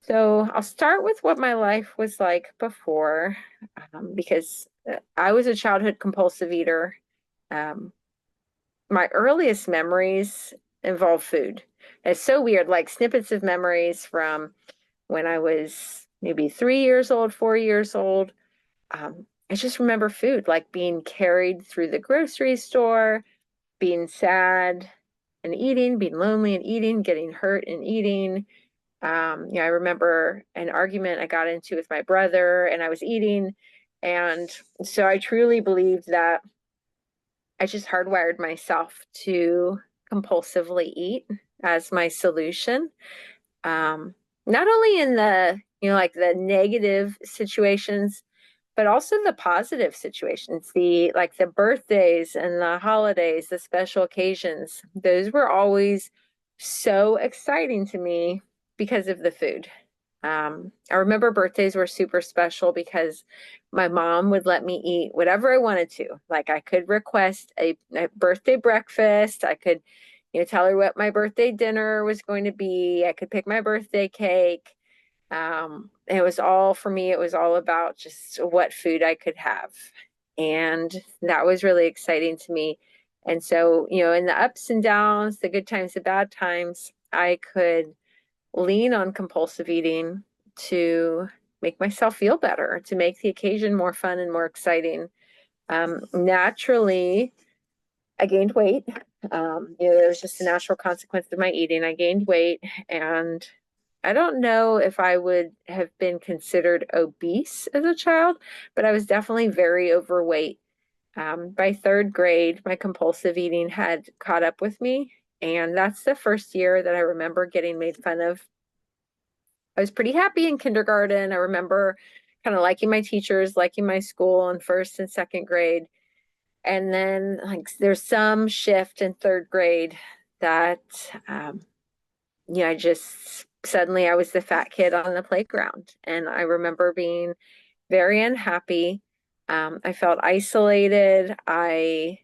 So I'll start with what my life was like before, because I was a childhood compulsive eater. Um, my earliest memories involve food. It's so weird, like snippets of memories from when I was maybe 3 years old, 4 years old. I just remember food, like being carried through the grocery store, being sad and eating, being lonely and eating, getting hurt and eating. I remember an argument I got into with my brother and I was eating. And so I truly believe that I just hardwired myself to compulsively eat as my solution. Um, Not only in the, like the negative situations, but also the positive situations, the birthdays and the holidays, the special occasions. Those were always so exciting to me because of the food. I remember birthdays were super special because my mom would let me eat whatever I wanted to. Like I could request a birthday breakfast. I could, tell her what my birthday dinner was going to be. I could pick my birthday cake. It was all for me, it was all about just what food I could have. And that was really exciting to me. And so, in the ups and downs, the good times, the bad times, I could lean on compulsive eating to make myself feel better, to make the occasion more fun and more exciting. Naturally, I gained weight. It was just a natural consequence of my eating. I gained weight, and I don't know if I would have been considered obese as a child, but I was definitely very overweight. By third grade, my compulsive eating had caught up with me, and that's the first year that I remember getting made fun of. I was pretty happy in kindergarten. I remember kind of liking my teachers, liking my school in first and second grade. And then like there's some shift in third grade that I just suddenly I was the fat kid on the playground. And I remember being very unhappy. I felt isolated. I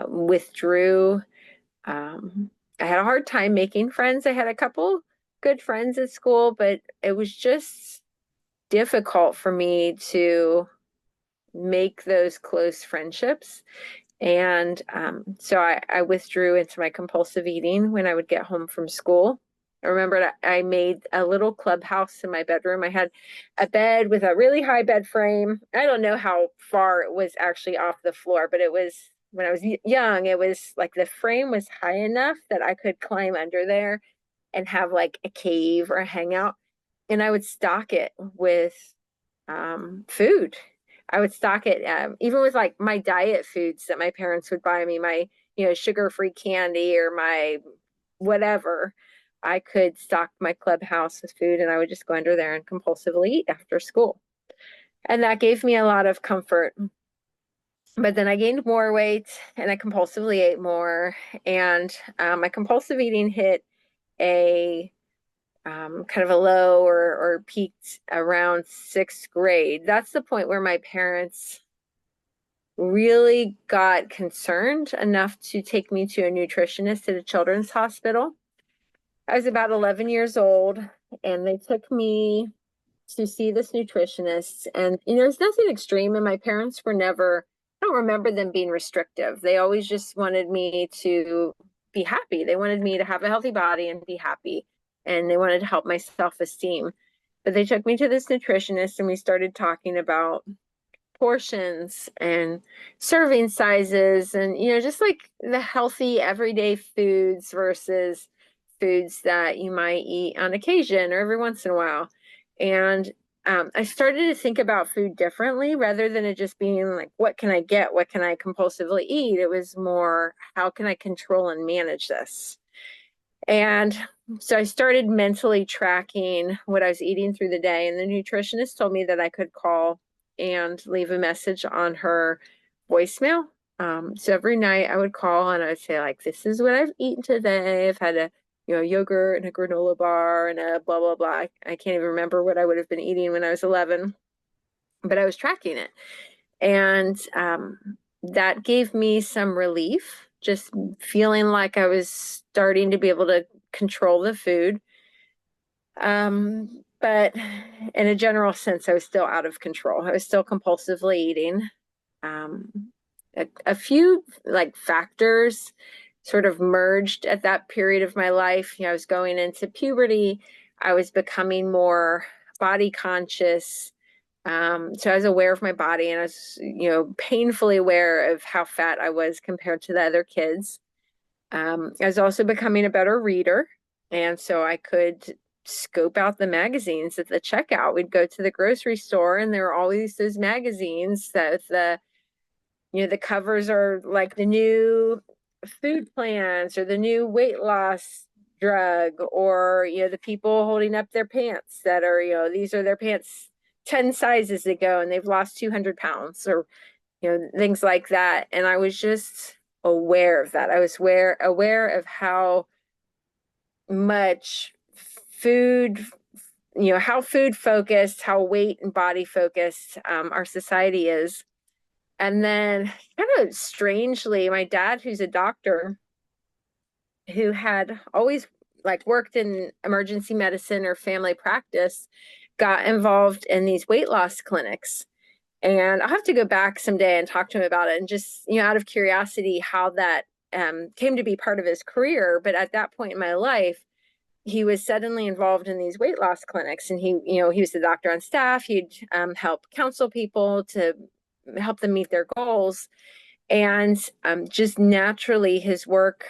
withdrew. Um, I had a hard time making friends. I had a couple good friends at school, but it was just difficult for me to make those close friendships. And so I withdrew into my compulsive eating when I would get home from school. I remember I made a little clubhouse in my bedroom. I had a bed with a really high bed frame. I don't know how far it was actually off the floor, but it was when I was young, it was like the frame was high enough that I could climb under there and have like a cave or a hangout. And I would stock it with food. I would stock it even with like my diet foods that my parents would buy me, my sugar-free candy or my whatever. I could stock my clubhouse with food, and I would just go under there and compulsively eat after school. And that gave me a lot of comfort. But then I gained more weight and I compulsively ate more. And my compulsive eating hit a kind of a low or peaked around sixth grade. That's the point where my parents really got concerned enough to take me to a nutritionist at a children's hospital. I was about 11 years old, and they took me to see this nutritionist. And, it's nothing extreme, and my parents were never, I don't remember them being restrictive. They always just wanted me to be happy. They wanted me to have a healthy body and be happy, and they wanted to help my self-esteem. But they took me to this nutritionist, and we started talking about portions and serving sizes and just like the healthy everyday foods versus foods that you might eat on occasion or every once in a while. And I started to think about food differently rather than it just being like, what can I get? What can I compulsively eat? It was more, how can I control and manage this? And so I started mentally tracking what I was eating through the day. And the nutritionist told me that I could call and leave a message on her voicemail. So every night I would call and I would say, like, this is what I've eaten today. I've had a yogurt and a granola bar and a blah, blah, blah. I can't even remember what I would have been eating when I was 11, but I was tracking it. And that gave me some relief, just feeling like I was starting to be able to control the food. But in a general sense, I was still out of control. I was still compulsively eating. Um, a few like factors sort of merged at that period of my life. I was going into puberty. I was becoming more body conscious. So I was aware of my body, and I was, painfully aware of how fat I was compared to the other kids. I was also becoming a better reader, and so I could scope out the magazines at the checkout. We'd go to the grocery store, and there were always those magazines that the covers are like the new food plans or the new weight loss drug, or the people holding up their pants that are, these are their pants 10 sizes ago and they've lost 200 pounds, or things like that. And I was just aware of that. I was aware of how much food, how food focused, how weight and body focused our society is. And then, kind of strangely, my dad, who's a doctor, who had always like worked in emergency medicine or family practice, got involved in these weight loss clinics. And I'll have to go back someday and talk to him about it, and just, out of curiosity, how that came to be part of his career. But at that point in my life, he was suddenly involved in these weight loss clinics, and he was the doctor on staff. He'd help counsel people to help them meet their goals. And just naturally, his work,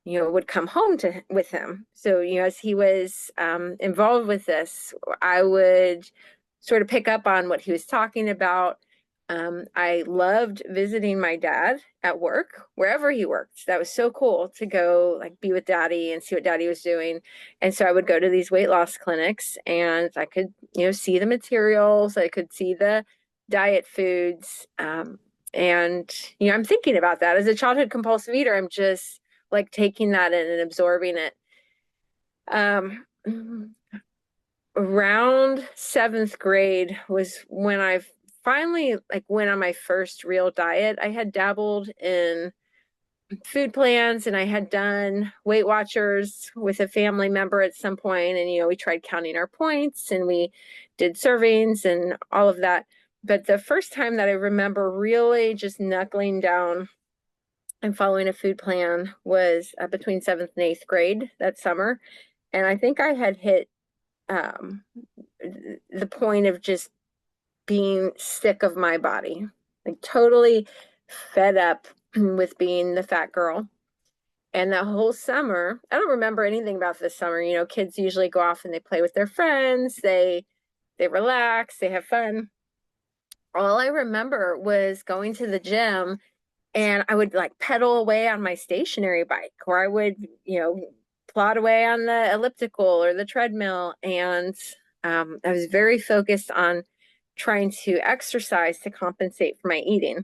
would come home with him. So, as he was involved with this, I would sort of pick up on what he was talking about. I loved visiting my dad at work, wherever he worked. That was so cool to go like be with daddy and see what daddy was doing. And so I would go to these weight loss clinics, and I could, see the materials. I could see the diet foods. And, I'm thinking about that as a childhood compulsive eater. I'm just like taking that in and absorbing it. Around seventh grade was when I finally like went on my first real diet. I had dabbled in food plans, and I had done Weight Watchers with a family member at some point, and we tried counting our points, and we did servings and all of that. But the first time that I remember really just knuckling down and following a food plan was between seventh and eighth grade that summer. And I think I had hit the point of just being sick of my body, like totally fed up with being the fat girl. And that whole summer, I don't remember anything about this summer. Kids usually go off and they play with their friends, they relax, they have fun. All I remember was going to the gym, and I would like pedal away on my stationary bike, or I would, plod away on the elliptical or the treadmill. And I was very focused on trying to exercise to compensate for my eating.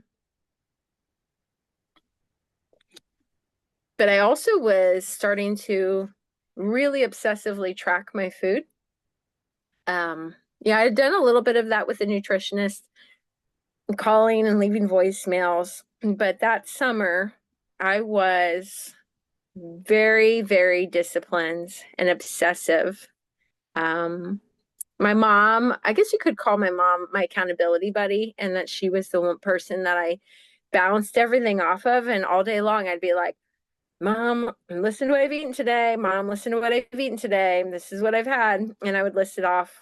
But I also was starting to really obsessively track my food. Yeah, I had done a little bit of that with a nutritionist, calling and leaving voicemails. But that summer, I was very, very disciplined and obsessive. My mom, I guess you could call my mom my accountability buddy, and that she was the one person that I bounced everything off of. And all day long, I'd be like, Mom, listen to what I've eaten today. Mom, listen to what I've eaten today. This is what I've had. And I would list it off.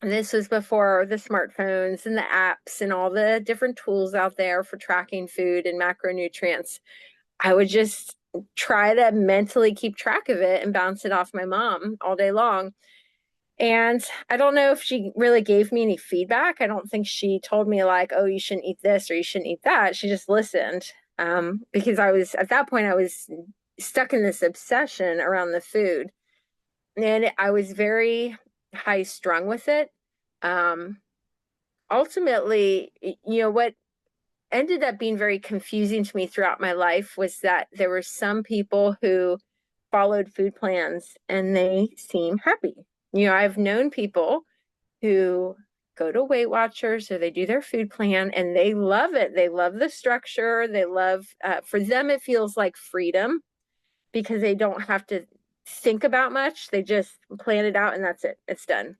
And this was before the smartphones and the apps and all the different tools out there for tracking food and macronutrients. I would just try to mentally keep track of it and bounce it off my mom all day long. And I don't know if she really gave me any feedback. I don't think she told me like, oh, you shouldn't eat this or you shouldn't eat that. She just listened. Because I was, at that point, I was stuck in this obsession around the food. And I was very high strung with it. Ultimately, what ended up being very confusing to me throughout my life was that there were some people who followed food plans and they seem happy. I've known people who go to Weight Watchers or they do their food plan and they love it. They love the structure. They love, for them, it feels like freedom because they don't have to think about much. They just plan it out and that's it. It's done.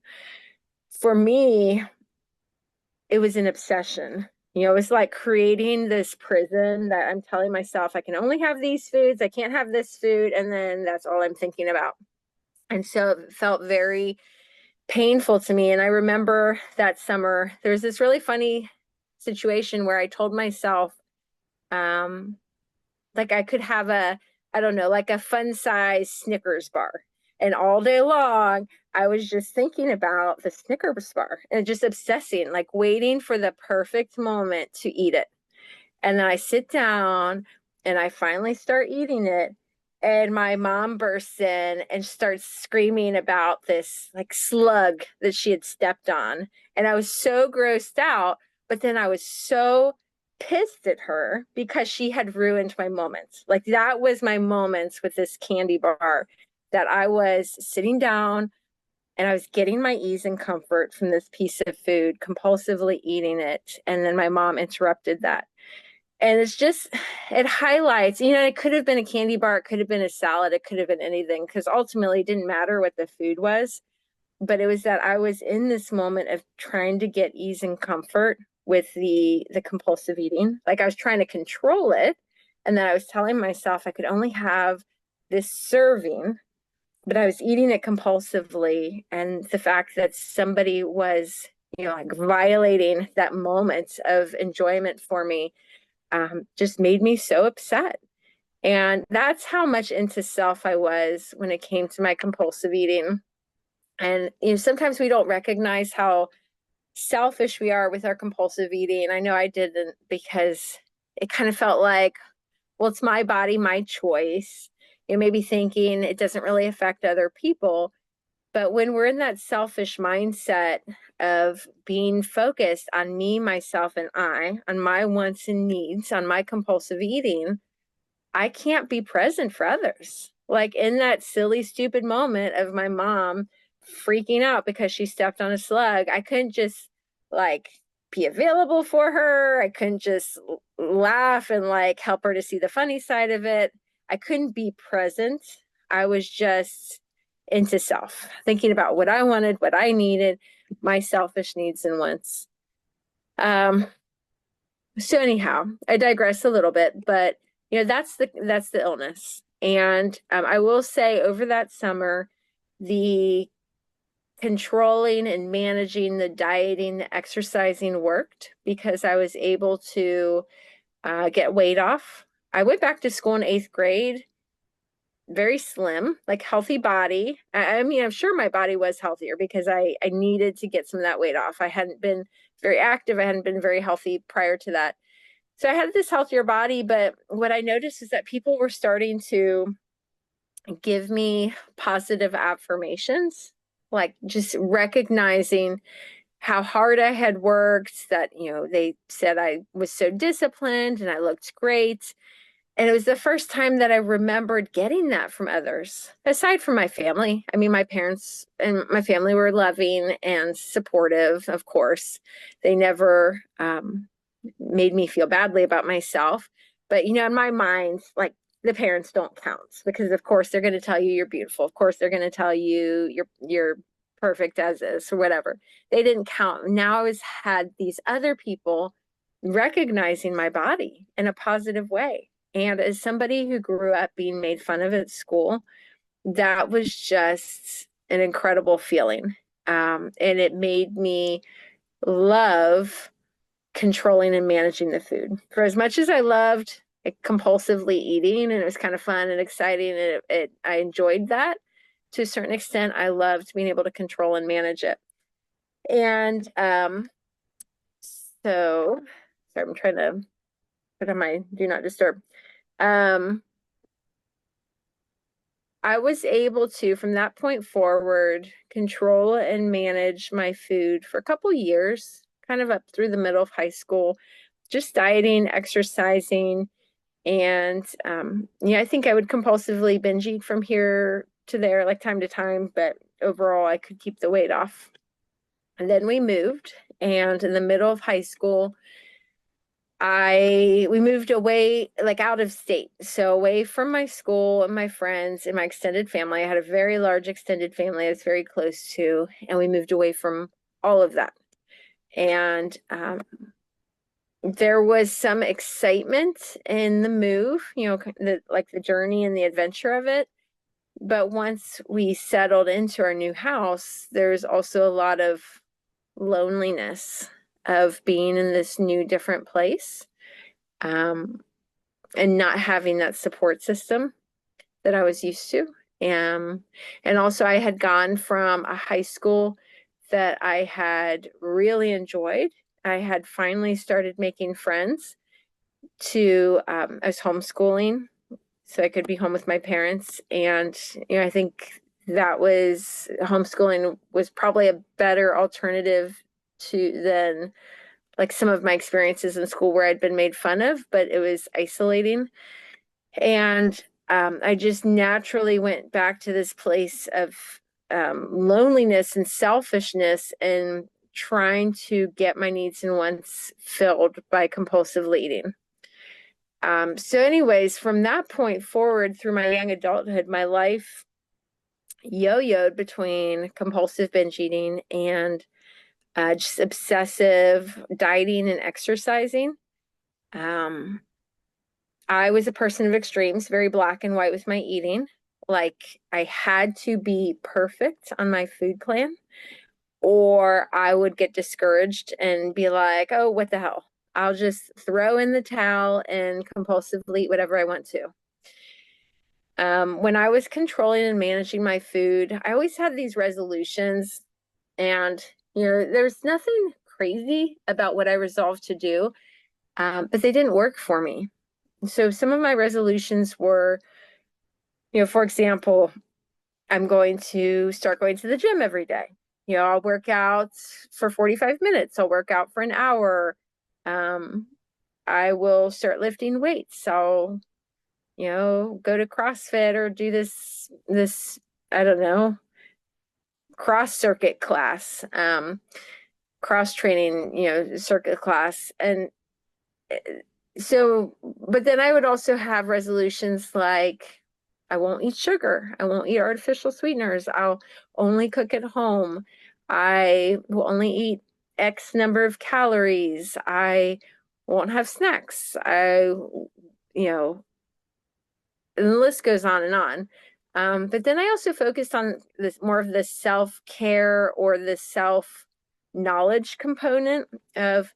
For me, it was an obsession. It was like creating this prison that I'm telling myself I can only have these foods, I can't have this food, and then that's all I'm thinking about. And so it felt very painful to me. And I remember that summer, there was this really funny situation where I told myself, um, like I could have I don't know, like a fun size Snickers bar. And all day long, I was just thinking about the Snickers bar and just obsessing, like waiting for the perfect moment to eat it. And then I sit down and I finally start eating it. And my mom bursts in and starts screaming about this like slug that she had stepped on. And I was so grossed out, but then I was so pissed at her because she had ruined my moments. Like that was my moments with this candy bar, that I was sitting down and I was getting my ease and comfort from this piece of food, compulsively eating it. And then my mom interrupted that. And it's just, it highlights, it could have been a candy bar, it could have been a salad, it could have been anything, because ultimately it didn't matter what the food was. But it was that I was in this moment of trying to get ease and comfort with the compulsive eating. Like I was trying to control it. And then I was telling myself I could only have this serving, but I was eating it compulsively. And the fact that somebody was, like violating that moment of enjoyment for me, just made me so upset. And that's how much into self I was when it came to my compulsive eating. And sometimes we don't recognize how selfish we are with our compulsive eating. I know I didn't, because it kind of felt like, well, it's my body, my choice. Maybe thinking it doesn't really affect other people. But when we're in that selfish mindset of being focused on me, myself, and I, on my wants and needs, on my compulsive eating, I can't be present for others. Like in that silly, stupid moment of my mom freaking out because she stepped on a slug, I couldn't just like be available for her. I couldn't just laugh and like help her to see the funny side of it. I couldn't be present. I was just into self, thinking about what I wanted, what I needed, my selfish needs and wants. Um, so anyhow, I digress a little bit, but that's the illness. And I will say over that summer, the controlling and managing, the dieting, the exercising worked, because I was able to get weight off. I went back to school in 8th grade, very slim, like healthy body. I mean, I'm sure my body was healthier because I needed to get some of that weight off. I hadn't been very active. I hadn't been very healthy prior to that. So I had this healthier body, but what I noticed is that people were starting to give me positive affirmations, like just recognizing how hard I had worked, that, they said I was so disciplined and I looked great. And it was the first time that I remembered getting that from others, aside from my family. I mean, my parents and my family were loving and supportive, of course. They never made me feel badly about myself. But, in my mind, like the parents don't count, because of course they're going to tell you you're beautiful. Of course they're going to tell you you're perfect as is or whatever. They didn't count. Now I was had these other people recognizing my body in a positive way. And as somebody who grew up being made fun of at school, that was just an incredible feeling. And it made me love controlling and managing the food. For as much as I loved compulsively eating, and it was kind of fun and exciting, and I enjoyed that to a certain extent, I loved being able to control and manage it. And so, sorry, I'm trying to put on my do not disturb. I was able to, from that point forward, control and manage my food for a couple years, kind of up through the middle of high school, just dieting, exercising. And I think I would compulsively binge eat from here to there, like time to time, but overall I could keep the weight off. And then we moved, and in the middle of high school, we moved away, like out of state. So away from my school and my friends and my extended family. I had a very large extended family I was very close to, and we moved away from all of that. And there was some excitement in the move, like the journey and the adventure of it. But once we settled into our new house, there's also a lot of loneliness of being in this new, different place, and not having that support system that I was used to. And also, I had gone from a high school that I had really enjoyed. I had finally started making friends to, I was homeschooling, so I could be home with my parents. And, I think that was homeschooling was probably a better alternative than like some of my experiences in school where I'd been made fun of, but it was isolating. And I just naturally went back to this place of loneliness and selfishness and trying to get my needs and wants filled by compulsively eating. So anyways, from that point forward through my young adulthood, my life yo-yoed between compulsive binge eating and just obsessive dieting and exercising. I was a person of extremes, very black and white with my eating. Like I had to be perfect on my food plan, or I would get discouraged and be like, oh, what the hell? I'll just throw in the towel and compulsively eat whatever I want to. When I was controlling and managing my food, I always had these resolutions, and there's nothing crazy about what I resolved to do, but they didn't work for me. So some of my resolutions were, for example, I'm going to start going to the gym every day. I'll work out for 45 minutes. I'll work out for an hour. I will start lifting weights. I'll, go to CrossFit or do this, I don't know, cross circuit class, cross training, circuit class. And so, but then I would also have resolutions like I won't eat sugar. I won't eat artificial sweeteners. I'll only cook at home. I will only eat X number of calories. I won't have snacks. And the list goes on and on. But then I also focused on this more of the self-care or the self-knowledge component of,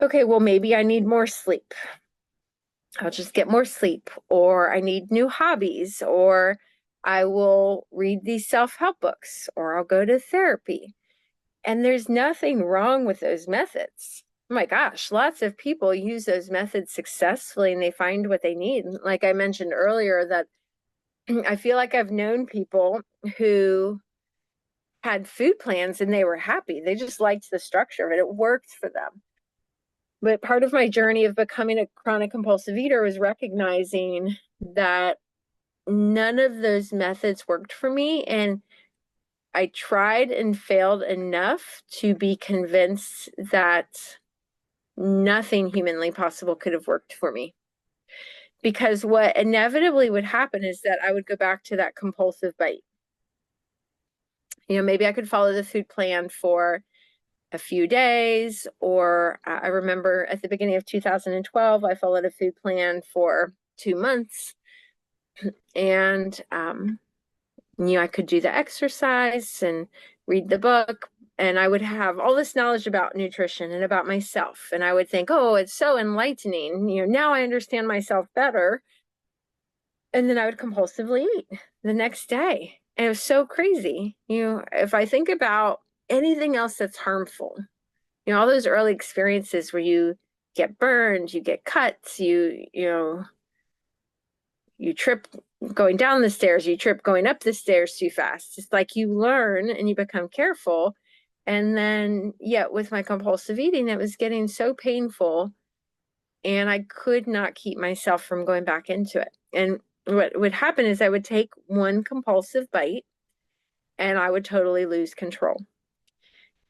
okay, well, maybe I need more sleep. I'll just get more sleep, or I need new hobbies, or I will read these self-help books, or I'll go to therapy. And there's nothing wrong with those methods. Oh my gosh, lots of people use those methods successfully and they find what they need. Like I mentioned earlier, that I feel like I've known people who had food plans and they were happy. They just liked the structure of it. It worked for them. But part of my journey of becoming a chronic compulsive eater was recognizing that none of those methods worked for me. And I tried and failed enough to be convinced that nothing humanly possible could have worked for me. Because what inevitably would happen is that I would go back to that compulsive bite. Maybe I could follow the food plan for a few days, or I remember at the beginning of 2012, I followed a food plan for 2 months. And, I could do the exercise and read the book, and I would have all this knowledge about nutrition and about myself. And I would think, oh, it's so enlightening. Now I understand myself better. And then I would compulsively eat the next day. And it was so crazy. If I think about anything else that's harmful, all those early experiences where you get burned, you get cuts, you trip going down the stairs, you trip going up the stairs too fast. It's like you learn and you become careful. And then, with my compulsive eating, it was getting so painful and I could not keep myself from going back into it. And what would happen is I would take one compulsive bite and I would totally lose control.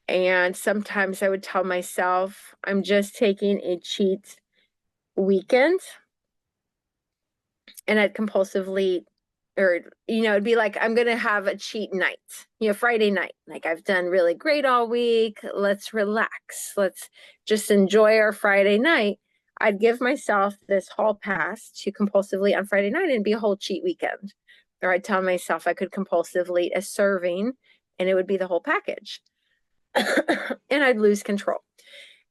And sometimes I would tell myself, I'm just taking a cheat weekend and I'd compulsively, or, it'd be like, I'm going to have a cheat night, Friday night. Like, I've done really great all week. Let's relax. Let's just enjoy our Friday night. I'd give myself this hall pass to compulsively on Friday night and be a whole cheat weekend. Or I'd tell myself I could compulsively a serving and it would be the whole package. And I'd lose control.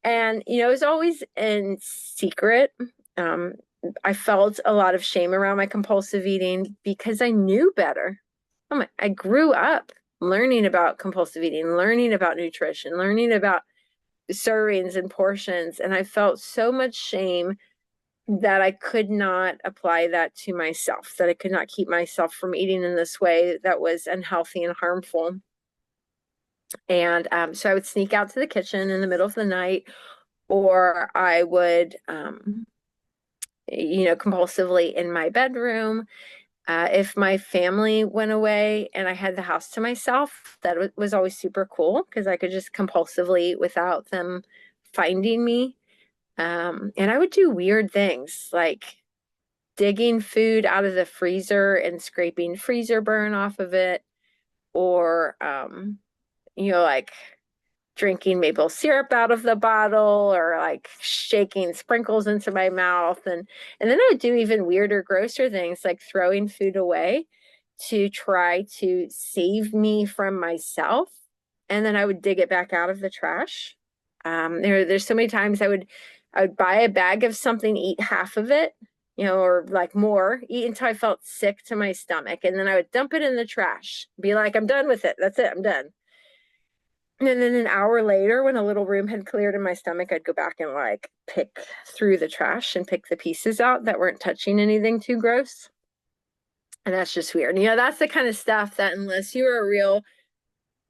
And, it was always in secret. I felt a lot of shame around my compulsive eating because I knew better. I grew up learning about compulsive eating, learning about nutrition, learning about servings and portions. And I felt so much shame that I could not apply that to myself, that I could not keep myself from eating in this way that was unhealthy and harmful. And so I would sneak out to the kitchen in the middle of the night, or I would, compulsively in my bedroom. If my family went away and I had the house to myself, that was always super cool because I could just compulsively eat without them finding me. And I would do weird things like digging food out of the freezer and scraping freezer burn off of it, or, like drinking maple syrup out of the bottle, or like shaking sprinkles into my mouth. And then I would do even weirder, grosser things like throwing food away to try to save me from myself. And then I would dig it back out of the trash. There's so many times I would buy a bag of something, eat half of it, or like more, eat until I felt sick to my stomach. And then I would dump it in the trash, be like, I'm done with it. That's it. I'm done. And then an hour later, when a little room had cleared in my stomach, I'd go back and like pick through the trash and pick the pieces out that weren't touching anything too gross. And that's just weird. That's the kind of stuff that unless you were a real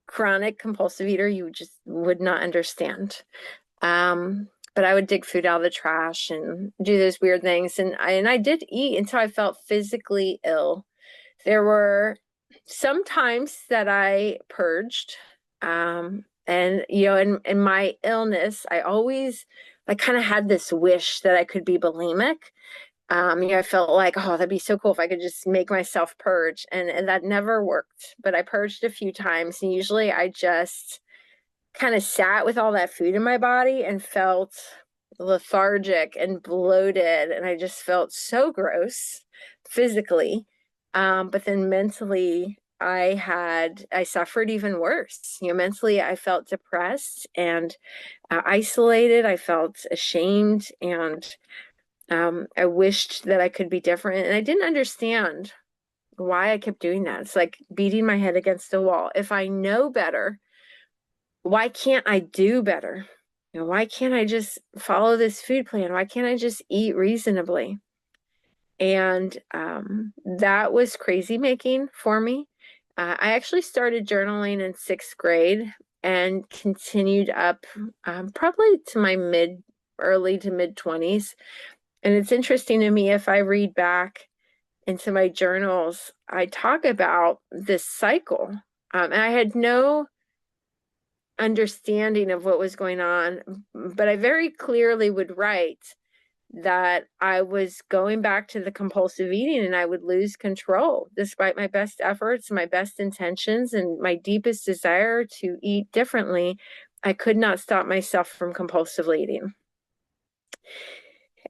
chronic compulsive eater, you just would not understand. But I would dig food out of the trash and do those weird things. And I did eat until I felt physically ill. There were some times that I purged. And in my illness, I kind of had this wish that I could be bulimic. I felt like, oh, that'd be so cool if I could just make myself purge. And that never worked. But I purged a few times, and usually I just kind of sat with all that food in my body and felt lethargic and bloated. And I just felt so gross physically. But then mentally, I suffered even worse. Mentally, I felt depressed and isolated. I felt ashamed, and I wished that I could be different. And I didn't understand why I kept doing that. It's like beating my head against a wall. If I know better, why can't I do better? Why can't I just follow this food plan? Why can't I just eat reasonably? And that was crazy making for me. I actually started journaling in 6th grade and continued up probably to my early to mid 20s. And it's interesting to me, if I read back into my journals, I talk about this cycle. And I had no understanding of what was going on, but I very clearly would write that I was going back to the compulsive eating and I would lose control despite my best efforts, my best intentions, and my deepest desire to eat differently. I could not stop myself from compulsively eating.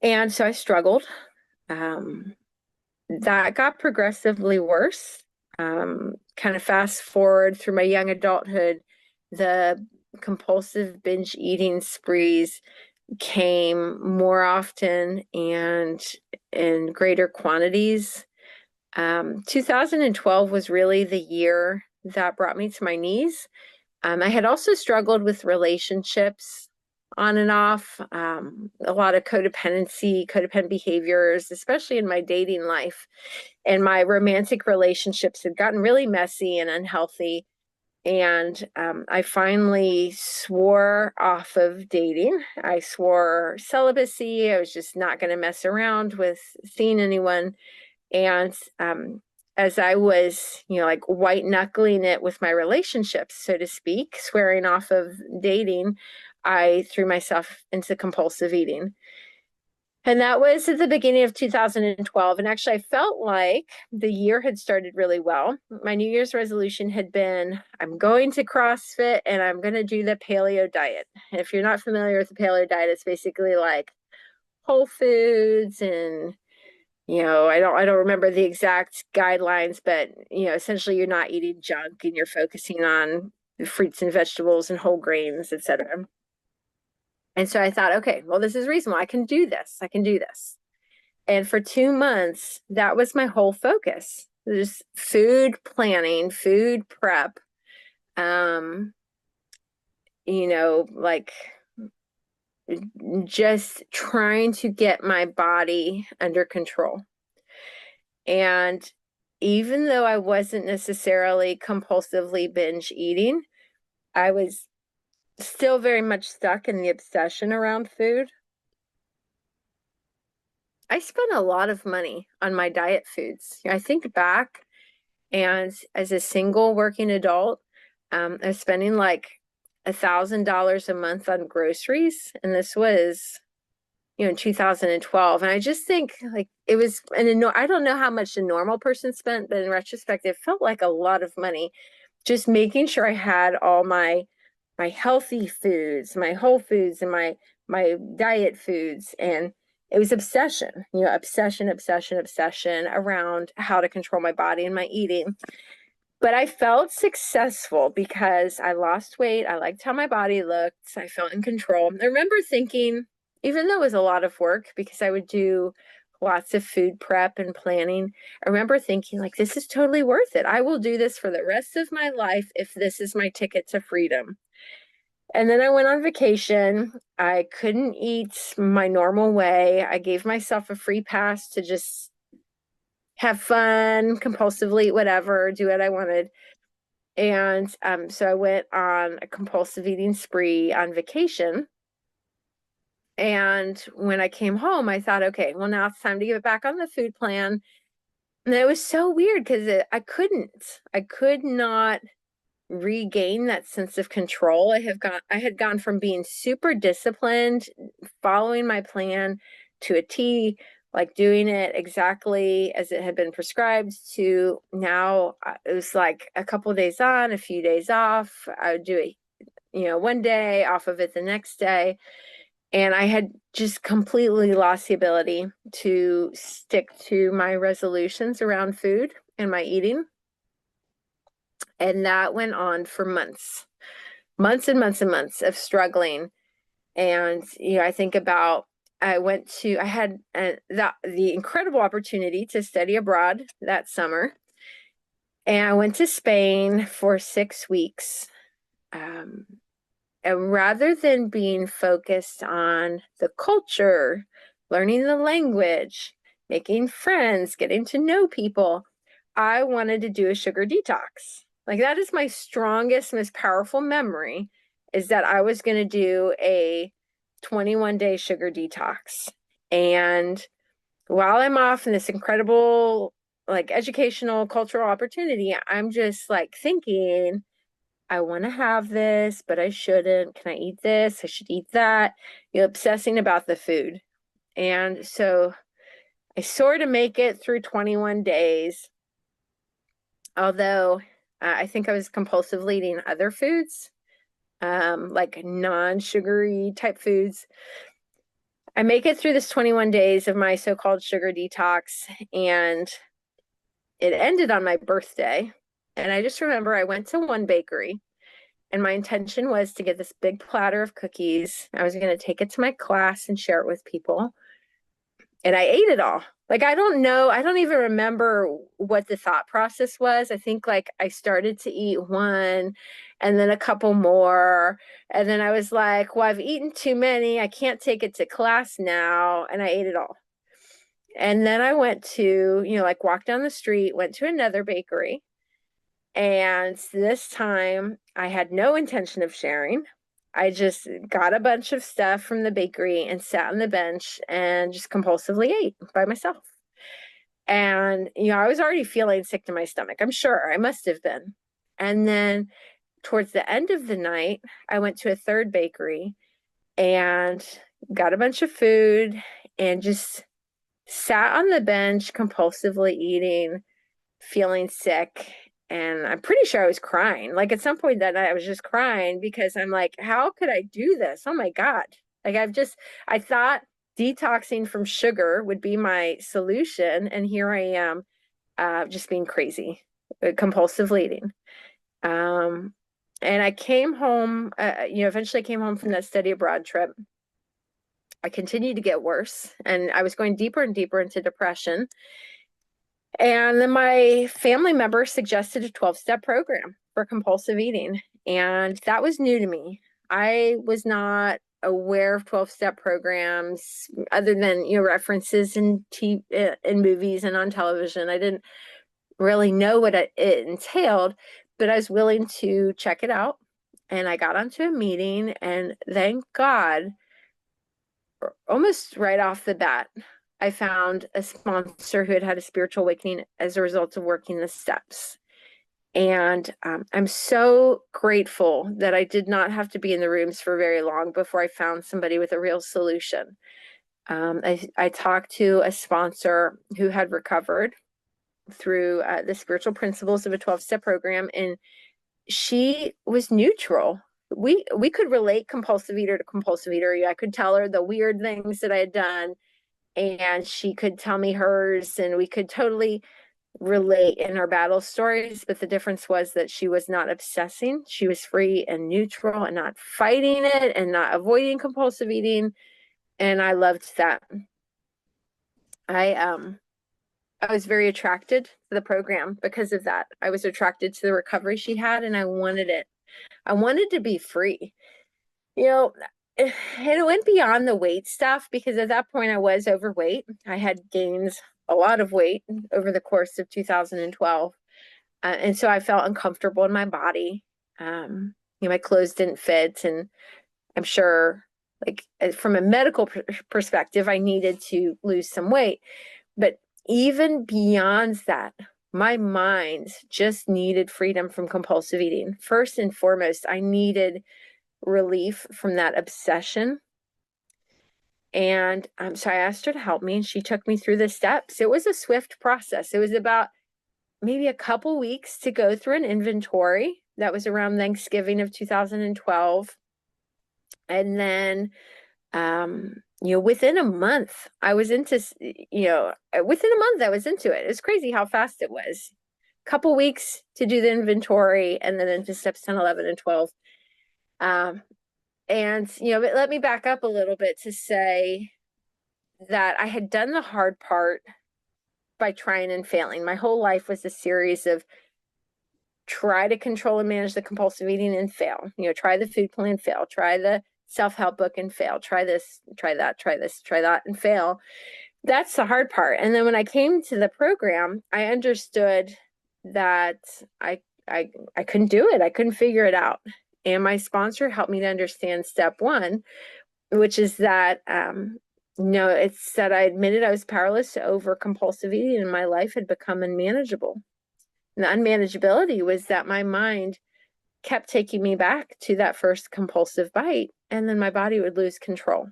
And so I struggled. That got progressively worse. Kind of fast forward through my young adulthood, the compulsive binge eating sprees came more often and in greater quantities. 2012 was really the year that brought me to my knees. I had also struggled with relationships on and off, a lot of codependent behaviors, especially in my dating life. And my romantic relationships had gotten really messy and unhealthy. And I finally swore off of dating. I swore celibacy. I was just not going to mess around with seeing anyone. And as I was, like white knuckling it with my relationships, so to speak, swearing off of dating, I threw myself into compulsive eating. And that was at the beginning of 2012. And actually, I felt like the year had started really well. My New Year's resolution had been I'm going to CrossFit and I'm going to do the paleo diet. And if you're not familiar with the paleo diet, it's basically like whole foods and I don't remember the exact guidelines, but essentially you're not eating junk and you're focusing on fruits and vegetables and whole grains, etc. And so I thought, okay, well, this is reasonable. I can do this. I can do this. And for 2 months, that was my whole focus. Just food planning, food prep, um, like just trying to get my body under control. And even though I wasn't necessarily compulsively binge eating, I was still very much stuck in the obsession around food. I spent a lot of money on my diet foods. I think back, and as a single working adult, I was spending like $1,000 a month on groceries, and this was, in 2012. And I just think like it was I don't know how much a normal person spent, but in retrospect, it felt like a lot of money. Just making sure I had all my healthy foods, my whole foods, and my diet foods, and it was obsession, obsession around how to control my body and my eating. But I felt successful because I lost weight. I liked how my body looked. I felt in control. I remember thinking, even though it was a lot of work because I would do lots of food prep and planning, I remember thinking, like, this is totally worth it. I will do this for the rest of my life if this is my ticket to freedom. And then I went on vacation. I couldn't eat my normal way. I gave myself a free pass to just have fun, compulsively eat whatever, do what I wanted. And so I went on a compulsive eating spree on vacation. And when I came home, I thought, okay, well, now it's time to get back on the food plan. And it was so weird because I could not regain that sense of control. I had gone from being super disciplined, following my plan to a T, like doing it exactly as it had been prescribed, to now it was like a couple of days on, a few days off. I would do it, one day, off of it the next day. And I had just completely lost the ability to stick to my resolutions around food and my eating. And that went on for months, months and months and months of struggling. And, I think about, I had the incredible opportunity to study abroad that summer. And I went to Spain for 6 weeks. And rather than being focused on the culture, learning the language, making friends, getting to know people, I wanted to do a sugar detox. Like, that is my strongest, most powerful memory, is that I was going to do a 21-day sugar detox. And while I'm off in this incredible, like, educational, cultural opportunity, I'm just like thinking, I want to have this, but I shouldn't. Can I eat this? I should eat that. Obsessing about the food. And so I sort of make it through 21 days, although I think I was compulsively eating other foods, like non-sugary type foods. I make it through this 21 days of my so-called sugar detox, and it ended on my birthday. And I just remember I went to one bakery, and my intention was to get this big platter of cookies. I was going to take it to my class and share it with people. And I ate it all. Like, I don't know. I don't even remember what the thought process was. I think like I started to eat one and then a couple more. And then I was like, well, I've eaten too many. I can't take it to class now. And I ate it all. And then I went to, like walked down the street, went to another bakery. And this time I had no intention of sharing. I just got a bunch of stuff from the bakery and sat on the bench and just compulsively ate by myself. And, I was already feeling sick to my stomach. I'm sure I must have been. And then towards the end of the night, I went to a third bakery and got a bunch of food and just sat on the bench, compulsively eating, feeling sick. And I'm pretty sure I was crying. Like at some point that night, I was just crying because I'm like, how could I do this? Oh my God. Like I thought detoxing from sugar would be my solution. And here I am, just being crazy, compulsive eating. And I came home, eventually came home from that study abroad trip. I continued to get worse, and I was going deeper and deeper into depression. And then my family member suggested a 12-step program for compulsive eating, and that was new to me. I was not aware of 12-step programs other than references in movies and on television. I didn't really know what it entailed, but I was willing to check it out. And I got onto a meeting, and thank God, almost right off the bat, I found a sponsor who had had a spiritual awakening as a result of working the steps. And I'm so grateful that I did not have to be in the rooms for very long before I found somebody with a real solution. I talked to a sponsor who had recovered through the spiritual principles of a 12-step program, and she was neutral. We could relate compulsive eater to compulsive eater. I could tell her the weird things that I had done, and she could tell me hers, and we could totally relate in our battle stories. But the difference was that she was not obsessing. She was free and neutral and not fighting it and not avoiding compulsive eating. And I loved that. I was very attracted to the program because of that. I was attracted to the recovery she had, and I wanted it. I wanted to be free. It went beyond the weight stuff because at that point I was overweight. I had gained a lot of weight over the course of 2012. And so I felt uncomfortable in my body. My clothes didn't fit. And I'm sure, like, from a medical perspective, I needed to lose some weight. But even beyond that, my mind just needed freedom from compulsive eating. First and foremost, I needed relief from that obsession. And so I asked her to help me, and she took me through the steps. It was a swift process. It was about maybe a couple weeks to go through an inventory. That was around Thanksgiving of 2012. And then, within a month, I was into it. It was crazy how fast it was. Couple weeks to do the inventory, and then into steps 10, 11, and 12. But let me back up a little bit to say that I had done the hard part by trying and failing. My whole life was a series of try to control and manage the compulsive eating and fail. Try the food plan, fail. Try the self-help book and fail. Try this, try that, try this, try that, and fail. That's the hard part. And then when I came to the program, I understood that I couldn't do it. I couldn't figure it out. And my sponsor helped me to understand step one, which is that it's that I admitted I was powerless over compulsive eating, and my life had become unmanageable. And the unmanageability was that my mind kept taking me back to that first compulsive bite, and then my body would lose control.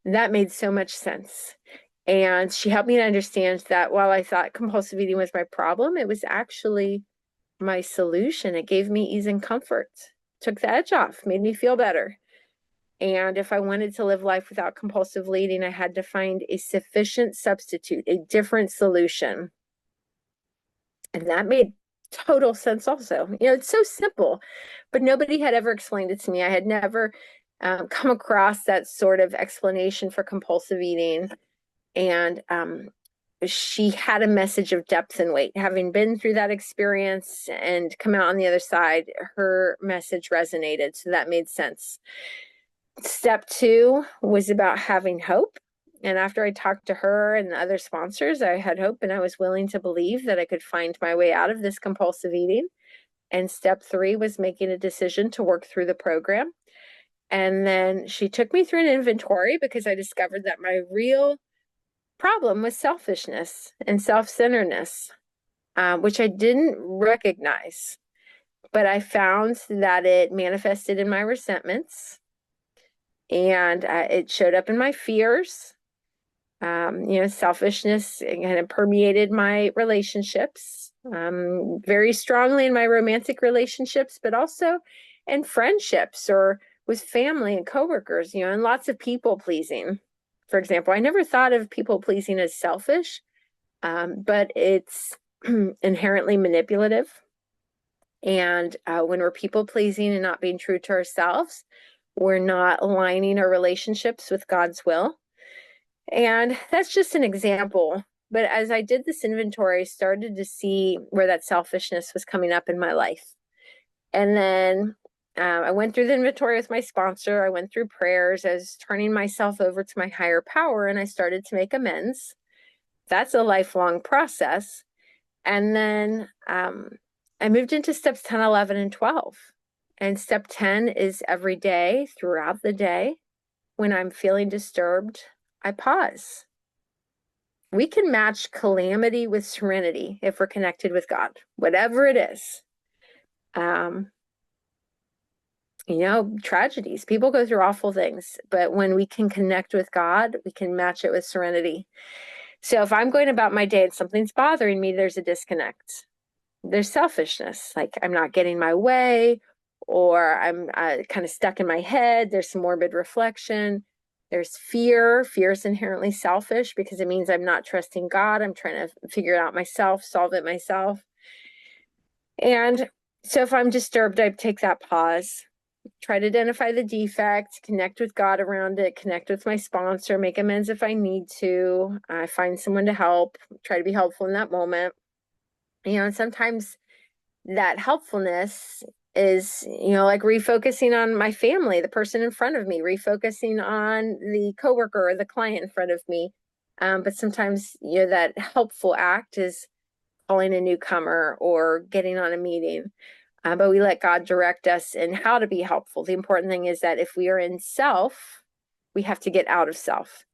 And that made so much sense. And she helped me to understand that while I thought compulsive eating was my problem, it was actually my solution. It gave me ease and comfort, took the edge off, made me feel better. And if I wanted to live life without compulsive eating, I had to find a sufficient substitute, a different solution. And that made total sense also. It's so simple, but nobody had ever explained it to me. I had never come across that sort of explanation for compulsive eating. And she had a message of depth and weight. Having been through that experience and come out on the other side, her message resonated. So that made sense. Step two was about having hope. And after I talked to her and the other sponsors, I had hope, and I was willing to believe that I could find my way out of this compulsive eating. And step three was making a decision to work through the program. And then she took me through an inventory because I discovered that my real problem was selfishness and self-centeredness, which I didn't recognize. But I found that it manifested in my resentments, and it showed up in my fears. Selfishness kind of permeated my relationships, very strongly in my romantic relationships, but also in friendships or with family and coworkers, and lots of people pleasing. For example, I never thought of people pleasing as selfish, but it's inherently manipulative. And when we're people pleasing and not being true to ourselves, we're not aligning our relationships with God's will. And that's just an example. But as I did this inventory, I started to see where that selfishness was coming up in my life. And then I went through the inventory with my sponsor. I went through prayers. I was turning myself over to my higher power, and I started to make amends. That's a lifelong process. And then I moved into steps 10, 11, and 12. And step 10 is every day, throughout the day, when I'm feeling disturbed, I pause. We can match calamity with serenity if we're connected with God, whatever it is. Tragedies. People go through awful things, but when we can connect with God, we can match it with serenity. So if I'm going about my day and something's bothering me, there's a disconnect. There's selfishness, like I'm not getting my way, or I'm kind of stuck in my head. There's some morbid reflection. There's fear. Fear is inherently selfish because it means I'm not trusting God. I'm trying to figure it out myself, solve it myself. And so if I'm disturbed, I take that pause, try to identify the defect, connect with God around it, connect with my sponsor, make amends if I need to. I find someone to help, try to be helpful in that moment. And sometimes that helpfulness is, like refocusing on my family, the person in front of me, refocusing on the coworker or the client in front of me. But sometimes, that helpful act is calling a newcomer or getting on a meeting. But we let God direct us in how to be helpful. The important thing is that if we are in self, we have to get out of self.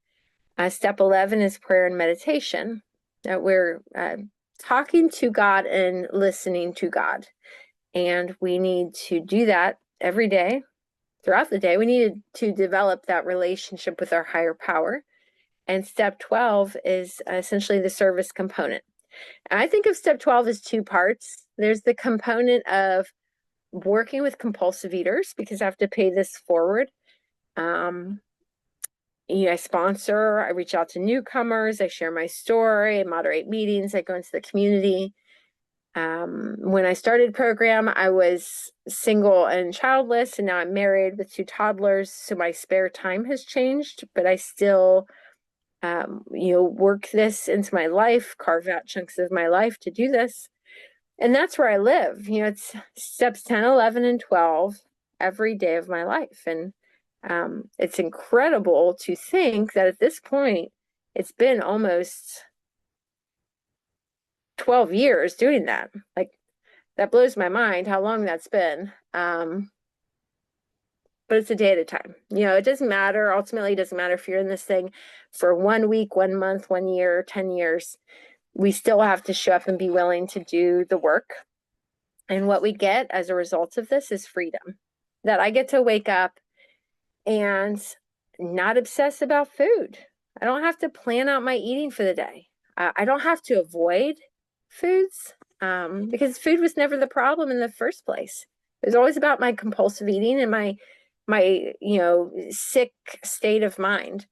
Step 11 is prayer and meditation. We're talking to God and listening to God. And we need to do that every day, throughout the day. We need to develop that relationship with our higher power. And step 12 is essentially the service component. And I think of step 12 as two parts. There's the component of working with compulsive eaters, because I have to pay this forward. I sponsor, I reach out to newcomers, I share my story, I moderate meetings, I go into the community. When I started program, I was single and childless, and now I'm married with 2 toddlers. So my spare time has changed, but I still, work this into my life, carve out chunks of my life to do this. And that's where I live. It's steps 10, 11, and 12 every day of my life. And it's incredible to think that at this point, it's been almost 12 years doing that. Like, that blows my mind how long that's been. But it's a day at a time. It doesn't matter. Ultimately, it doesn't matter if you're in this thing for 1 week, 1 month, 1 year, 10 years. We still have to show up and be willing to do the work. And what we get as a result of this is freedom. That I get to wake up and not obsess about food. I don't have to plan out my eating for the day. I don't have to avoid foods because food was never the problem in the first place. It was always about my compulsive eating and my sick state of mind.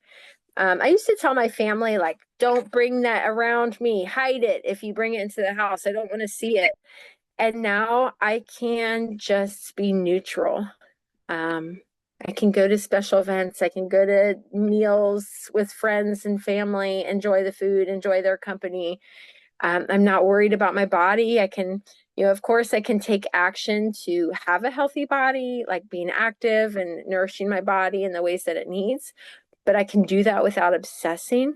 I used to tell my family, like, don't bring that around me. Hide it if you bring it into the house. I don't want to see it. And now I can just be neutral. I can go to special events. I can go to meals with friends and family, enjoy the food, enjoy their company. I'm not worried about my body. I can, of course, I can take action to have a healthy body, like being active and nourishing my body in the ways that it needs. But I can do that without obsessing.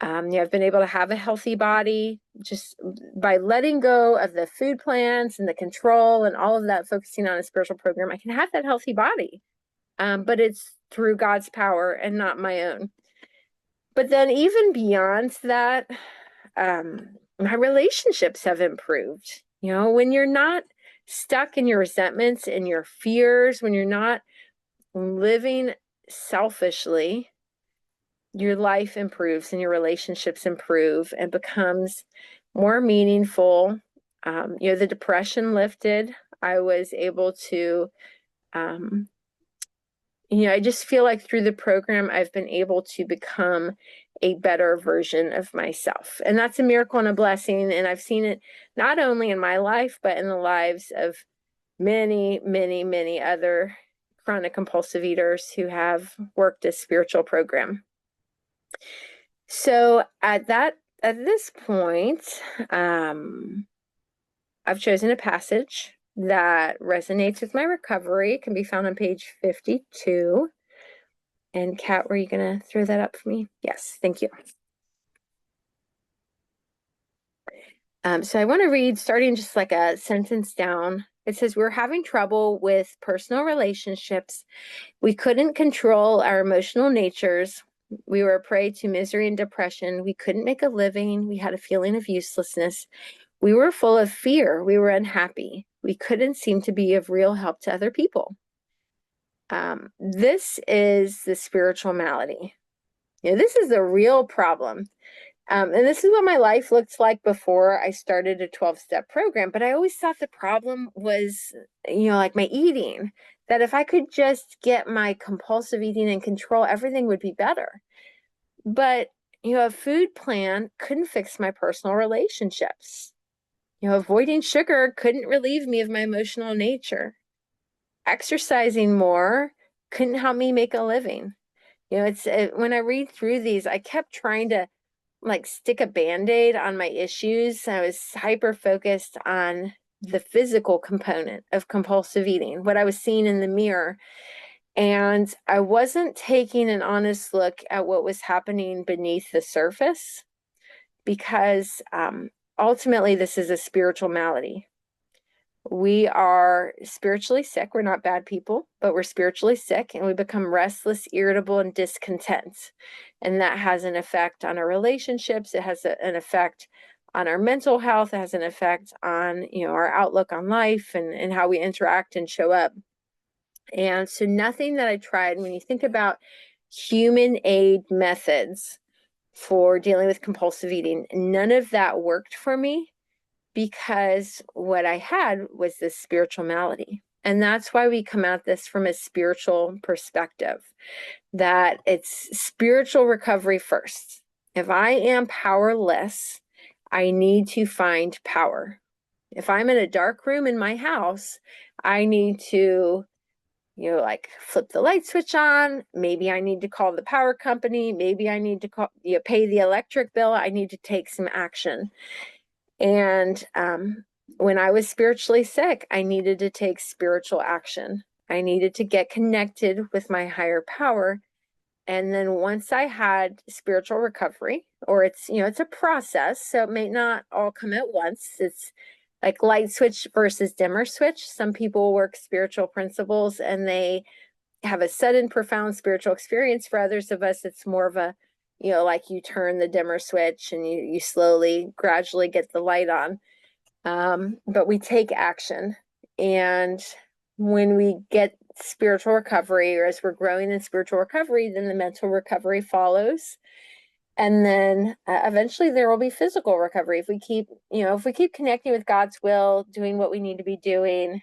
I've been able to have a healthy body just by letting go of the food plans and the control and all of that, focusing on a spiritual program. I can have that healthy body, but it's through God's power and not my own. But then even beyond that, my relationships have improved. When you're not stuck in your resentments and your fears, when you're not living selfishly, your life improves and your relationships improve and becomes more meaningful. The depression lifted. I was able to, I just feel like through the program, I've been able to become a better version of myself. And that's a miracle and a blessing. And I've seen it not only in my life, but in the lives of many, many, many other chronic compulsive eaters who have worked a spiritual program. So at this point, I've chosen a passage that resonates with my recovery. It can be found on page 52. And Kat, were you going to throw that up for me? Yes, thank you. So I want to read, starting just like a sentence down. It says, we're having trouble with personal relationships. We couldn't control our emotional natures. We were a prey to misery and depression. We couldn't make a living. We had a feeling of uselessness. We were full of fear. We were unhappy. We couldn't seem to be of real help to other people. This is the spiritual malady. This is the real problem. And this is what my life looked like before I started a 12-step program. But I always thought the problem was, like my eating, that if I could just get my compulsive eating in control, everything would be better. But, a food plan couldn't fix my personal relationships. Avoiding sugar couldn't relieve me of my emotional nature. Exercising more couldn't help me make a living. When I read through these, I kept trying to stick a Band-Aid on my issues. I was hyper focused on the physical component of compulsive eating, what I was seeing in the mirror. And I wasn't taking an honest look at what was happening beneath the surface, because ultimately this is a spiritual malady. We are spiritually sick. We're not bad people, but we're spiritually sick, and we become restless, irritable, and discontent. And that has an effect on our relationships. It has an effect on our mental health. It has an effect on, our outlook on life and how we interact and show up. And so nothing that I tried, when you think about human aid methods for dealing with compulsive eating, none of that worked for me, because what I had was this spiritual malady. And that's why we come at this from a spiritual perspective, that it's spiritual recovery first. If I am powerless, I need to find power. If I'm in a dark room in my house, I need to, flip the light switch on. Maybe I need to call the power company. Maybe I need to pay the electric bill. I need to take some action. And when I was spiritually sick, I needed to take spiritual action. I needed to get connected with my higher power. And then once I had spiritual recovery, or it's a process, so it may not all come at once. It's like light switch versus dimmer switch. Some people work spiritual principles and they have a sudden, profound spiritual experience. For others of us, it's more of a, like you turn the dimmer switch and you slowly, gradually get the light on. But we take action. And when we get spiritual recovery, or as we're growing in spiritual recovery, then the mental recovery follows. And then eventually there will be physical recovery. If we keep connecting with God's will, doing what we need to be doing,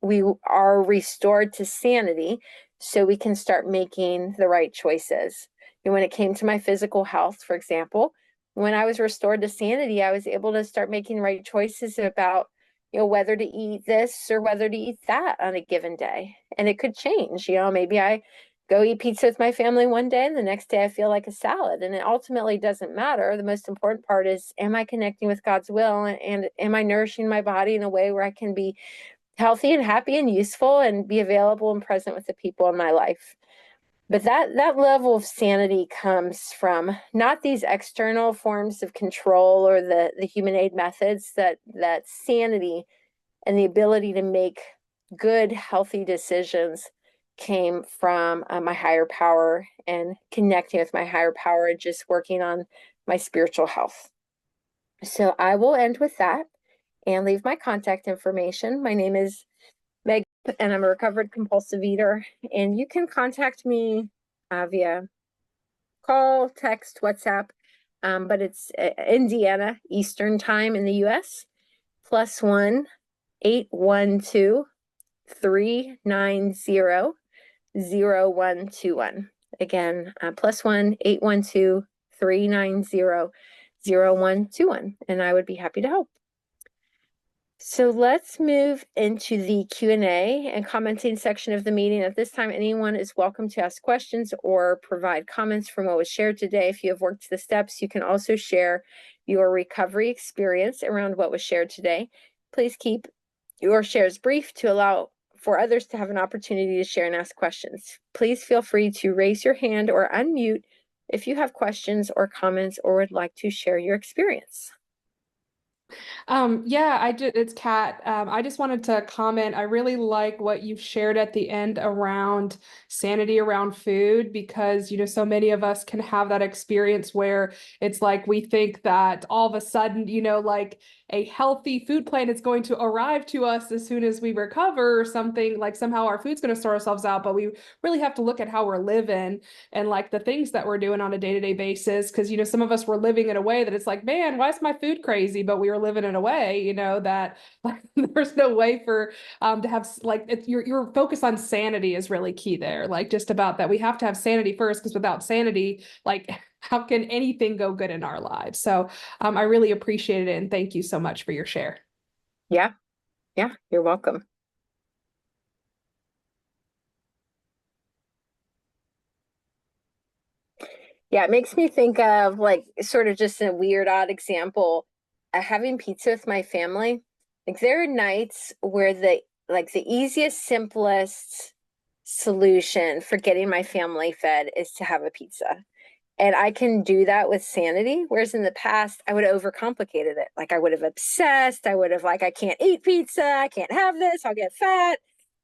we are restored to sanity, so we can start making the right choices. And when it came to my physical health, for example, when I was restored to sanity, I was able to start making right choices about, whether to eat this or whether to eat that on a given day. And it could change. Maybe I go eat pizza with my family one day, and the next day I feel like a salad. And it ultimately doesn't matter. The most important part is, am I connecting with God's will, and am I nourishing my body in a way where I can be healthy and happy and useful and be available and present with the people in my life? But that level of sanity comes from not these external forms of control or the human aid methods. That sanity and the ability to make good, healthy decisions came from my higher power, and connecting with my higher power, and just working on my spiritual health. So I will end with that and leave my contact information. My name is Meg, and I'm a recovered compulsive eater, and you can contact me via call, text, WhatsApp, but it's Indiana Eastern Time in the U.S. +1 812 390 0121. Again, +1 812 390 0121, and I would be happy to help. So let's move into the Q&A and commenting section of the meeting. At this time, anyone is welcome to ask questions or provide comments from what was shared today. If you have worked the steps, you can also share your recovery experience around what was shared today. Please keep your shares brief to allow for others to have an opportunity to share and ask questions. Please feel free to raise your hand or unmute if you have questions or comments or would like to share your experience. It's Kat. I just wanted to comment. I really like what you shared at the end around sanity around food, because, so many of us can have that experience where it's like we think that all of a sudden, like a healthy food plan is going to arrive to us as soon as we recover, or something like somehow our food's going to sort ourselves out. But we really have to look at how we're living and like the things that we're doing on a day-to-day basis. Because, some of us were living in a way that it's like, man, why is my food crazy? But we were living in a way, that like there's no way for to have like your focus on sanity is really key there. Like just about that, we have to have sanity first, because without sanity, like how can anything go good in our lives? So I really appreciated it, and thank you so much for your share. Yeah, you're welcome. Yeah, it makes me think of like sort of just a weird, odd example. Having pizza with my family. Like there are nights where the easiest, simplest solution for getting my family fed is to have a pizza. And I can do that with sanity. Whereas in the past, I would have overcomplicated it. Like I would have obsessed. I would have like, I can't eat pizza. I can't have this. I'll get fat.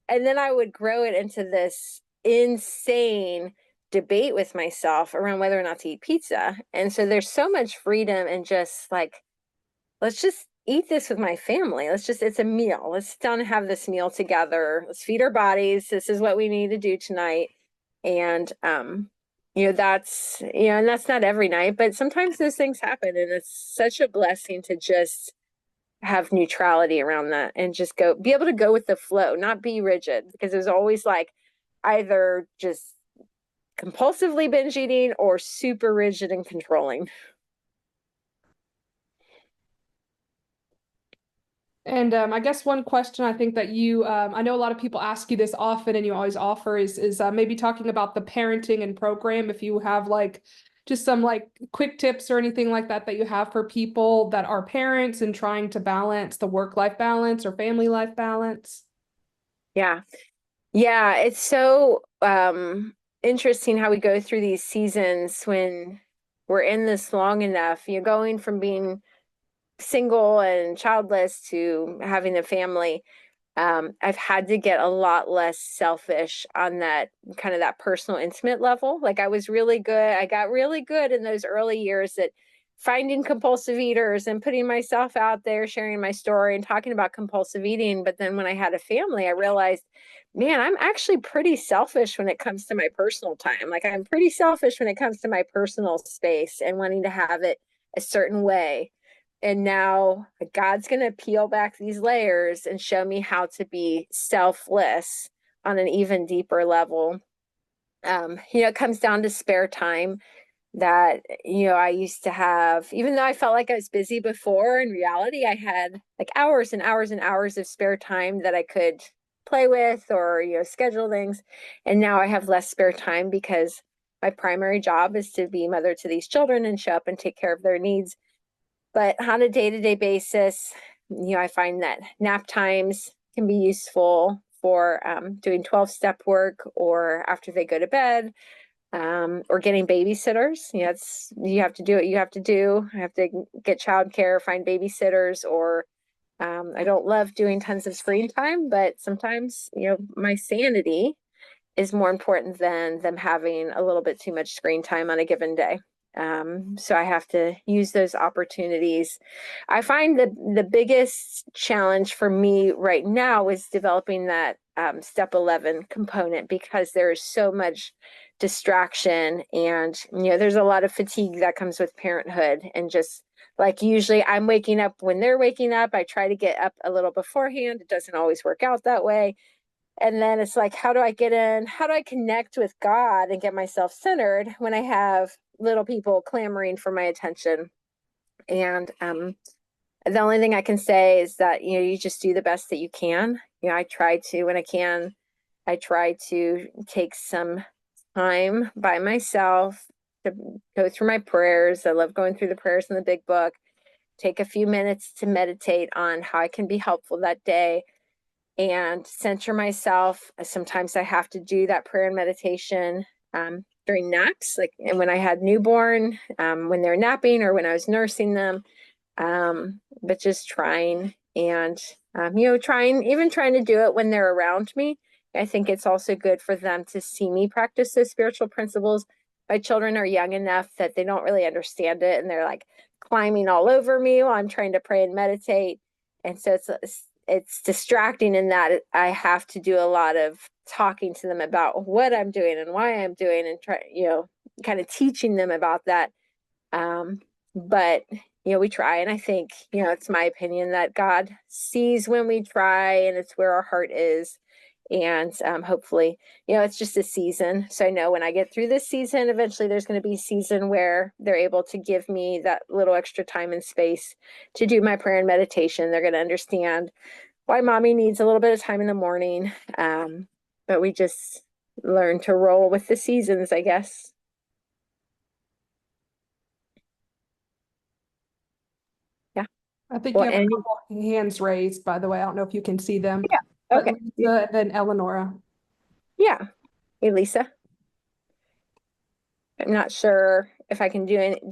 And then I would grow it into this insane debate with myself around whether or not to eat pizza. And so there's so much freedom in just like, let's just eat this with my family. It's a meal. Let's sit down and have this meal together. Let's feed our bodies. This is what we need to do tonight. And, and that's not every night, but sometimes those things happen. And it's such a blessing to just have neutrality around that and just be able to go with the flow, not be rigid, because it was always like either just compulsively binge eating or super rigid and controlling. And I guess one question I think that I know a lot of people ask you this often, and you always offer is maybe talking about the parenting and program. If you have like just some like quick tips or anything like that that you have for people that are parents and trying to balance the work-life balance or family life balance. Yeah. Yeah. It's so interesting how we go through these seasons when we're in this long enough. You're going from being single and childless to having a family. I've had to get a lot less selfish on that kind of that personal, intimate level. Like I got really good in those early years at finding compulsive eaters and putting myself out there, sharing my story and talking about compulsive eating. But then when I had a family, I realized, man, I'm actually pretty selfish when it comes to my personal time. Like I'm pretty selfish when it comes to my personal space and wanting to have it a certain way. And now God's going to peel back these layers and show me how to be selfless on an even deeper level. It comes down to spare time that, I used to have, even though I felt like I was busy before, in reality, I had like hours and hours and hours of spare time that I could play with or, schedule things. And now I have less spare time because my primary job is to be mother to these children and show up and take care of their needs. But on a day-to-day basis, I find that nap times can be useful for doing 12-step work or after they go to bed, or getting babysitters. You have to do what you have to do. I have to get childcare, find babysitters, or I don't love doing tons of screen time, but sometimes, my sanity is more important than them having a little bit too much screen time on a given day. So I have to use those opportunities. I find the biggest challenge for me right now is developing that step 11 component, because there is so much distraction. And, there's a lot of fatigue that comes with parenthood. And just like usually I'm waking up when they're waking up, I try to get up a little beforehand. It doesn't always work out that way. And then it's like, how do I get in? How do I connect with God and get myself centered when I have little people clamoring for my attention? And the only thing I can say is that, you just do the best that you can. I try to, when I can, I try to take some time by myself to go through my prayers. I love going through the prayers in the big book. Take a few minutes to meditate on how I can be helpful that day and center myself. Sometimes I have to do that prayer and meditation during naps, like and when I had newborn, when they're napping or when I was nursing them. But just trying and trying to do it when they're around me. I think it's also good for them to see me practice those spiritual principles. My children are young enough that they don't really understand it, and they're like climbing all over me while I'm trying to pray and meditate. And so it's distracting in that I have to do a lot of talking to them about what I'm doing and why I'm doing, and try, kind of teaching them about that. But we try, and I think, it's my opinion that God sees when we try, and it's where our heart is. And hopefully, it's just a season. So I know when I get through this season, eventually there's going to be a season where they're able to give me that little extra time and space to do my prayer and meditation. They're going to understand why mommy needs a little bit of time in the morning. But we just learn to roll with the seasons, I guess. Yeah. I think you Well, have a and couple hands raised, by the way. I don't know if you can see them, yeah. but Okay. Lisa and then Eleonora. Yeah. Hey, Lisa. I'm not sure if I can do it.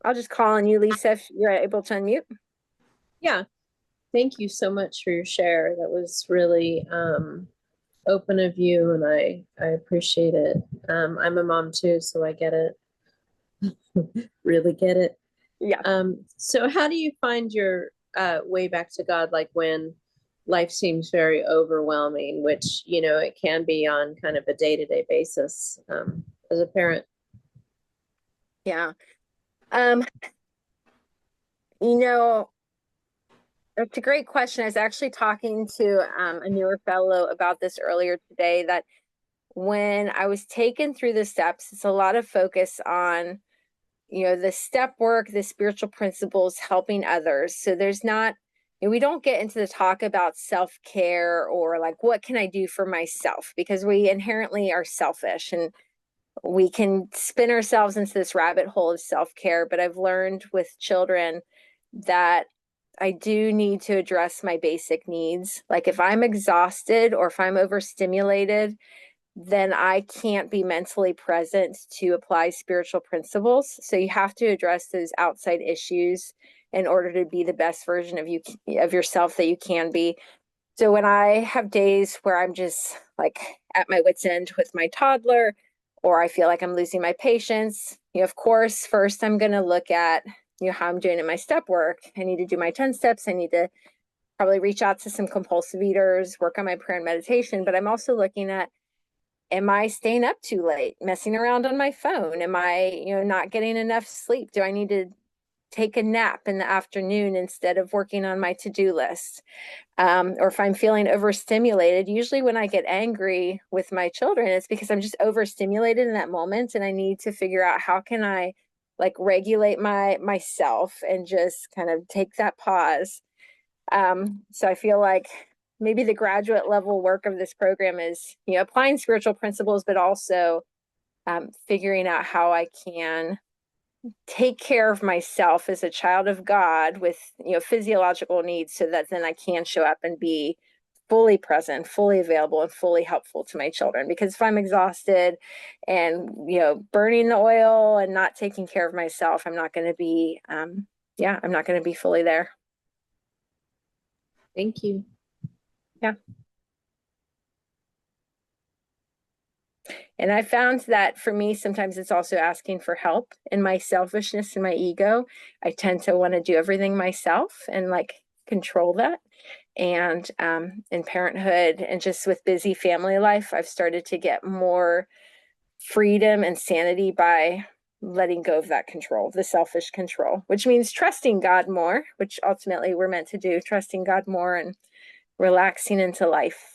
I'll just call on you, Lisa, if you're able to unmute. Yeah, thank you so much for your share. That was really open of you, and I appreciate it. I'm a mom too, so I get it. Really get it. Yeah. So how do you find your way back to God, like when life seems very overwhelming, which, it can be on kind of a day-to-day basis as a parent? Yeah. Um, you know, it's a great question. I was actually talking to a newer fellow about this earlier today, that when I was taken through the steps, it's a lot of focus on, the step work, the spiritual principles, helping others. So there's not, we don't get into the talk about self-care or like, what can I do for myself? Because we inherently are selfish, and we can spin ourselves into this rabbit hole of self-care. But I've learned with children that I do need to address my basic needs. Like if I'm exhausted or if I'm overstimulated, then I can't be mentally present to apply spiritual principles. So you have to address those outside issues in order to be the best version of yourself that you can be. So when I have days where I'm just like at my wit's end with my toddler, or I feel like I'm losing my patience, of course, first I'm going to look at, how I'm doing in my step work. I need to do my 10 steps. I need to probably reach out to some compulsive eaters, work on my prayer and meditation. But I'm also looking at, am I staying up too late, messing around on my phone? Am I, not getting enough sleep? Do I need to take a nap in the afternoon instead of working on my to-do list? Or if I'm feeling overstimulated, usually when I get angry with my children, it's because I'm just overstimulated in that moment, and I need to figure out how can I like regulate myself and just kind of take that pause. So I feel like maybe the graduate level work of this program is, applying spiritual principles, but also figuring out how I can take care of myself as a child of God with, physiological needs, so that then I can show up and be fully present, fully available, and fully helpful to my children. Because if I'm exhausted and, burning the oil and not taking care of myself, I'm not going to be, I'm not going to be fully there. Thank you. Yeah. And I found that for me, sometimes it's also asking for help. In my selfishness and my ego, I tend to want to do everything myself and like control that. And in parenthood and just with busy family life, I've started to get more freedom and sanity by letting go of that control, the selfish control, which means trusting God more, which ultimately we're meant to do, trusting God more and relaxing into life